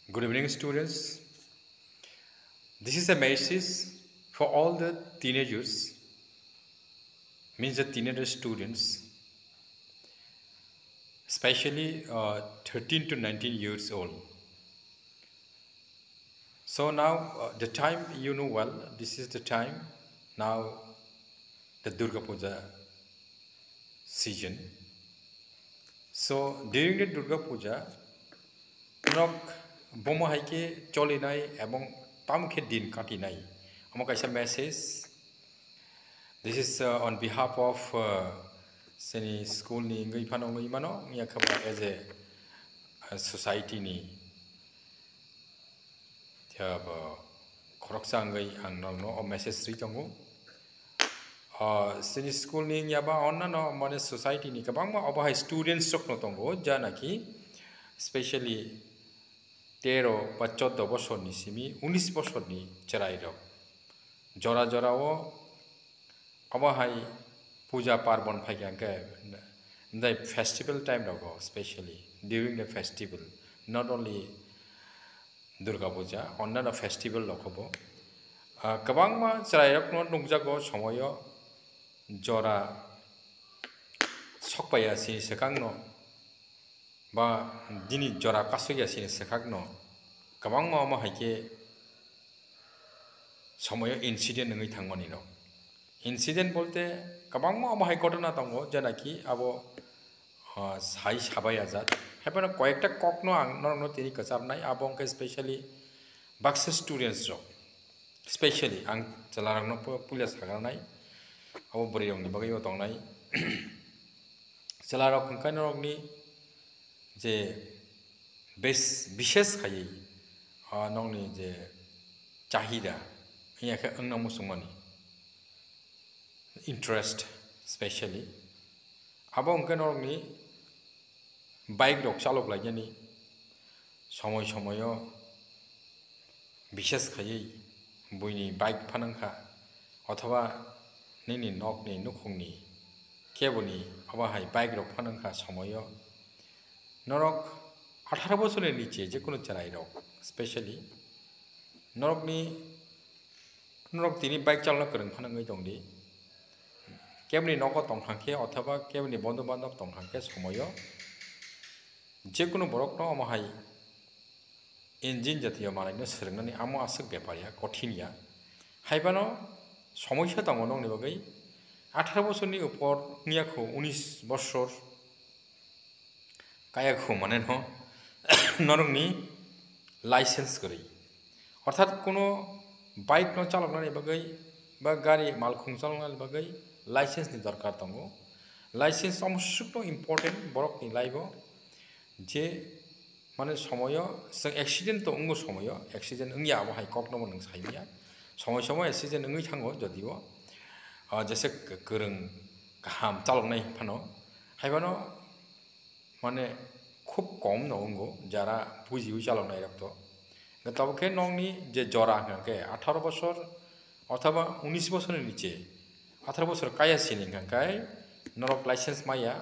Good evening, students. This is a message for all the teenagers, means the teenager students, especially 13 to 19 years old. So now, the time you know well, this is the time now the Durga Puja season. So during the Durga Puja, nok bomo haike choli nai ebong tamkhe din kati nai. Amo kaisa message. This is on behalf of seni school ni ngai phano ngai mano ngia khaba as a society ni jab khoroksa ngai ang no message ri tongo seni school ni ngia ba onna no mane society ni kabang ma oba students sok no tongo jana ki especially 13 বা 14 বছর ni simi 19 বছর ni charai ro jora jora o Abahai puja parbon phaiyanka the festival time dago especially during the festival not only Durga Puja onnana festival lokobo kabangma charairokno nungjago somoyo jora sokpaya sini sekangno ba dini jora kasuya sini sekagno kabangma ma haike somoyo incident ngai thangmani no Incident bolte kabang mo amahai ঘটনা tango jana ki abo sai sabai ajat hebana koyekta kokno ang no tini kachar nai abong ke especially Baksa students jo especially ang chalarang no pulia sagar nai abo bori rong ni bagai o tong nai chalarok kan rok ni je বিশেষ খাই nongni je chahida iya ke ang namu sumani interest especially abong kenong ni bike rok chalok lai jani somoy somoyo bishes khayei buini bike phanangkha othoba nini nok ni nukhung ni keboni aba hai bike rok phanangkha somoyo norok 18 বছরের নিচে যে কোনো চালাই rock specially নরক তিনি bike চালানো করেন ফানাঙ্গই দংদি কেমনি নক তংথাংকে অথবা কেমনি বন্ধু বান্ধব তংথাংকে সময় যে কোনো বরকনো আমাহাই ইঞ্জিন জাতীয় মানাইনো সোलोंनानै আমো আসক ব্যাপারিয়া কঠিনিয়া হাইবানো সমস্যা দङ नंनि बागै 18 বছরनि উপর নিয়াखौ 19 বছর কায়াखौ মানে ন নরংনি লাইসেন্স করি অর্থাৎ কোনো বাইক ন চালানোनि बागै বা গাড়ি মালখুং চালানোनि बागै लाइसेंस नि दरकार दंगो लाइसेंस अमसुक्तो इम्पोर्टेंट बरक नि लाइबो जे माने समय जों एक्सीडेंट तो अंगो समय एक्सीडेंट अंगिया बहाय ककनो नों साइमिया समय समय एक्सीडेंट अंगै थांगो जदिबो जैसे गोरों गाहाम चालनाय फानो हायबानो माने खूब कम नंगो जारा बुजिउ चालनाय रक्तो तबके नंनि जे जरा के 18 বছর অথবা 19 বছরের নিচে 18 বছর কায়া সিনিং কাই নরক লাইসেন্স মাইয়া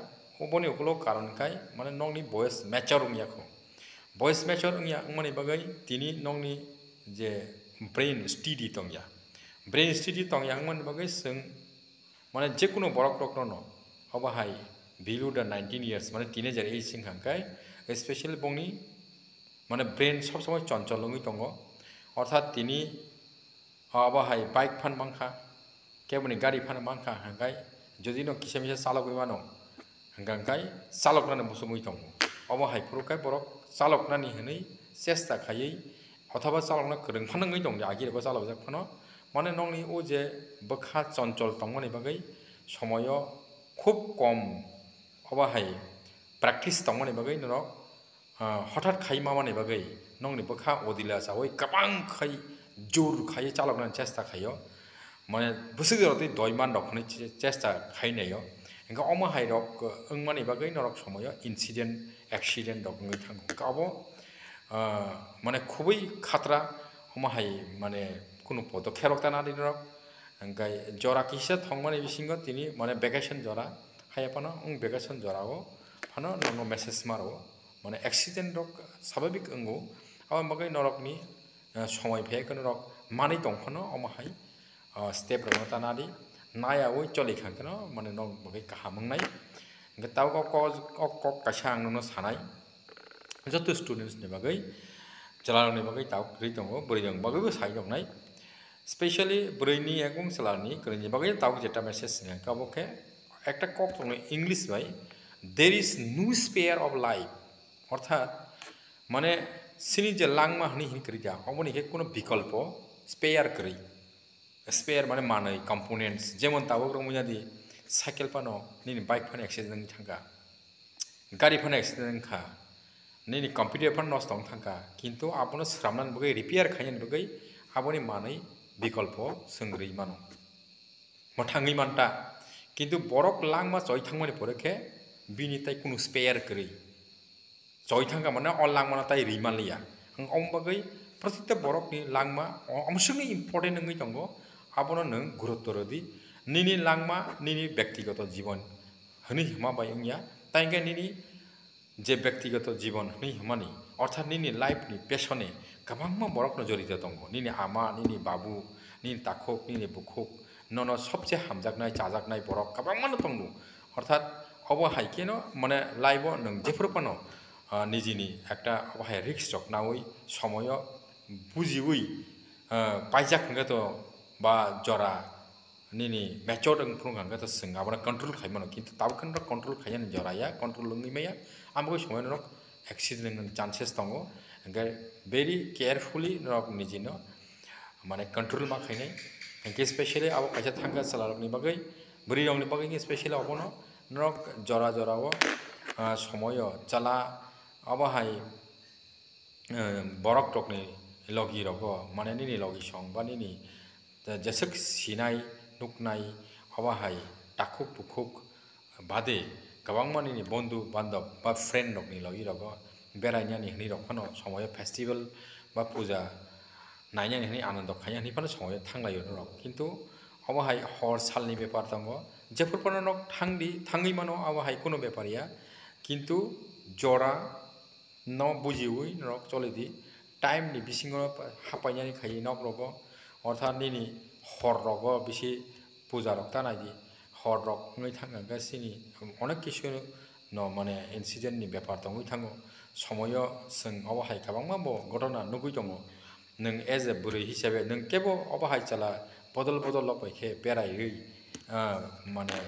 ওবনি ওগুলো কারণ কাই মানে নংনি বয়স ম্যাচার উমিয়াखौ বয়স ম্যাচার উমিয়া মানে বাগাই তিনি নংनि যে ব্রেন স্টাডि तंया ब्रेन स्टाडि तंया মানে বাগাই जों মানে যে কোনো বরক রক ন অবাহাই बिलो द 19 ইয়ার্স মানে টিনেজার एज सिं কাই স্পেশালি বংনি মানে ব্রেন সব সময় চঞ্চল লঙ্গি দङ অর্থাৎ তিনি অবাহাই বাইক ফান বাংখা केबनी गाड़ी फान मांखा हंगाय जदि न किसे मिसे चालक विमानो हंगाय चालक नाने मुसुमुइ दङ अबो हाय फुरुखाय बरक चालक नानि हनै चेष्टा खायै अथवा चालक ना गोरों फानङै दङ आगिरबो चालक जाखनो माने नंनि ओ जे बखा चंचल दंमनि बागै समय खूब कम अबो हाय प्रेक्टिस दंमनि बागै न हठात खाय मामानि बागै नंनि बखा अदिला जावै गोबां खाय जोर खाय चालक नानि चेष्टा खायो माने बुसुगरते दयमान रखने चेष्टा खायनायो इंगा अमा हाइरक अंगमानि बागै नरक समय इंसिडेंट एक्सीडेंट दंगै थांगो गाबो माने खुबै खातरा अमा हाइ माने कुनु पद खेरकता नादि नरक अंगाय जरा किसे थंमानि बिसिंगो तिनि माने वेकेशन जरा हायापानो वेकेशन जराओ फानो नंगो मेसेज मारो माने एक्सीडेंट रक स्वाभाविक अंगो अब बागै नरकनि समय फैया नरक मानै दंफानो अमाहाय स्टेप रंनो तानादि नाया वै चलि खांकनो माने नक बागै काहामंनाय इनके ताव कक कासा आंनो सानाय जत स्टूडेंट्स नि बागै चलारनि बागै ताव क्रि दङ बोरै दं बागैबो साइ दंनाय स्पेशली बोरैनि एगम चलारनि करनि बागै ताव जेटा मेसेज ने काबोके একটা কক दङ English by there is no spare of life अर्थात माने सिनि जे लांमा हनि हिनक्रिया अबनि के कोनो विकल्प स्पेयर करै स्पेयर माने मानै कम्पोनेंट्स जेमन तावो रंमुयादि साइकेल पानो निनि बाइक फान एक्सीडेंट थांगा गाड़ी फान एक्सीडेंट खा निनि कंप्यूटर फान नष्ट थांगा किंतु आपनो स्रामनान बगै रिपेयर खायन बगै आबनि मानै विकल्प संग्रै मानो मथाङै मानता किंतु बरक लांमा जय थांमानि परेखे बिनि ताइ कुनु स्पेयर करै जय थांगा माने अ लांमा ताइ रिमालिया अम बगै प्रत्येक बरकनि लांमा अमसुनि इम्पोर्टेंट नङै दङ आबनो नों गुरुत्व रदि निनि लांमा निनि व्यक्तिगत जीवन हनि हमा बायंया ताइगे निनि जे व्यक्तिगत जीवन हनि हमानि अर्थात निनि लाइफ नि पेशने गोबांमा बरकनो जड़ित दङ निनि आमा निनि बाबु निनि ताखक निनि बुखक नन सबसे हामजागनाय जाजागनाय बरक गोबांमानो दङ अर्थात अबो हाइकेनो माने लाइफ नों जेफोर पानो निजिनि একটা अबहाय रिक्स रखनावै समय बुजिवै पाइजाखंगत बा जरा निनि मैच्योर फुंगांगत संग आबना कंट्रोल खायमानो किंतु तावखन कंट्रोल खायन जराया कंट्रोल लंगैमाया आमबो समय नरक एक्सीडेंट चांसेस दङ ओंगे वेरी केयरफुली नरक निजिनो माने कंट्रोल मा खायनाय ओंके स्पेशली आबो कायसा थांगा सलारनि बागै बोरै रंनि बागै स्पेशली अबनो नरक जरा जरावो समय चला अबहाय बरक टकनि लगी रगो माने निनि लगी सं बा निनि जसक सिनाय नुकनाय अबहाय टाकुक बुकुक बादे गोबांमानि बंधु बान्धव बा फ्रेंड रकनि लगी रगो बेरायनानि हनि रखनो समय फेस्टिवल बा पूजा नायनानि हनि आनंद खायनि फानो समय थांलायो रक किंतु अबहाय हर सालनि बेपार दङ जेफोर पानो नक थाङै मानो अबहाय कोनो बेपारिया किंतु जरा न बुजिवै नरक चलेदि टाइम नि बिसिङो हापायनानि खायि नक रगो अर्थात निनि हर रगो बिसि पूजा रक्ता नायदि हर रक नै थाङा गासिनि अनेक किसु न माने इन्सिडेंट नि बेपार दङै थाङो समय जों अबहाय गोबांमा घटना नुगै दङ नों एज ए बुरै हिसाबै नों केबो अबहाय चला बदल बदल लपायखे बेरायै माने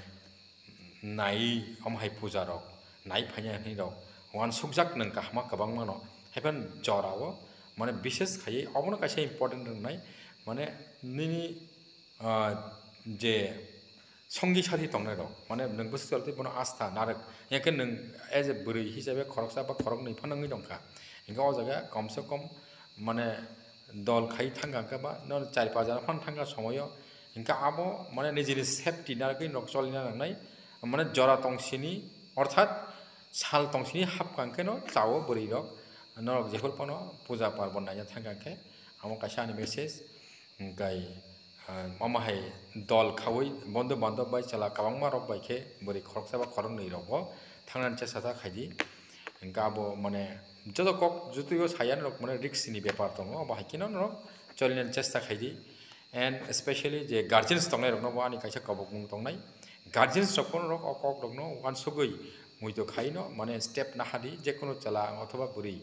नाय अमहाय पूजा रक नाय फायनानि रक वान सुकजाक नों काहमा गोबांमा न हेफन जरावो माने विशेष खायै अबनो कायसे इम्पोर्टेंट रोंनाय माने निनि जे संगी साथी तंनाय रक माने नों बुस्थु चलते बनो आस्था नारक याके नों एज ए बुरै हिसाबै खरकसा बा खरक नै फानङै दंखा इनका अ जागा कम से कम माने दल खाई थांगा बा न 4-5 जना फान थांगा समय इनका आबो माने निजिनि सेफ्टी नारकै नक चलिना नांनाय माने जरा तंसिनी अर्थात साल तंसिनी हाप कांकेनो चावो बुरै रक नरक जेफोर पानो पूजा पार्बण नायना थांगाके आमो कायसानि मेसेज गाय अमाहाय दल खावै बंधु बान्धव बाय चला काबांमा रक बायखे बोरै खरकसा बा खरक नै रक थांनानै चेसा खायदि गाबो माने जतो कक जुतियो सायान रक माने रिक्सनि बेपार दङ बाहाय किनो रक चलिनानै चेष्टा खायदि एंड स्पेशली जे गार्जियंस तंनाय रक न आनि कायसा कबक मुं तंनाय गार्जियंस रक रक अकक रक न वान सुगै मुइतो खायनो माने स्टेप ना हादि जेकुनो चला अथवा बुरै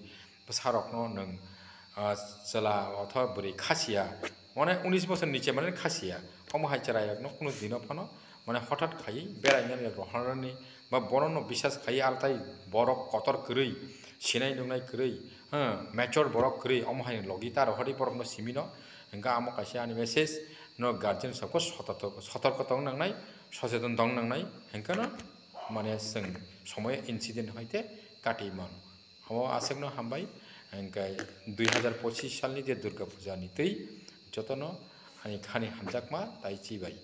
सारक न नों चला अथवा बुरै खासिया माने 19 বছর নিচে মানে খাসিয়া অমহাই চারায়ক ন কোনো দিন ফানো মানে হঠাৎ খাই বেড়াইনানি রহানানি বা বরণ বিশ্বাস খাই আলতাই বরক কতর কरै সিনাই নুনাই কरै হ্যাঁ ম্যাচর বরক কरै অমহাই লগি তার হরি বরক ন সিমিন এঙ্কা আমো কাইসা আনি মেসেজ ন গার্জিয়ান सबको সতর্ক দং নাংনাই সচেতন দং নাংনাই হেঙ্কা না মানে जों সময় ইনসিডেন্ট হইতে কাটিমান হামো आसेकनो हामबाय एंकाय 2025 सालनि जे दुर्गा पूजानि तै जतनो आनि खानि हामजाकमा ताइ चिबाय।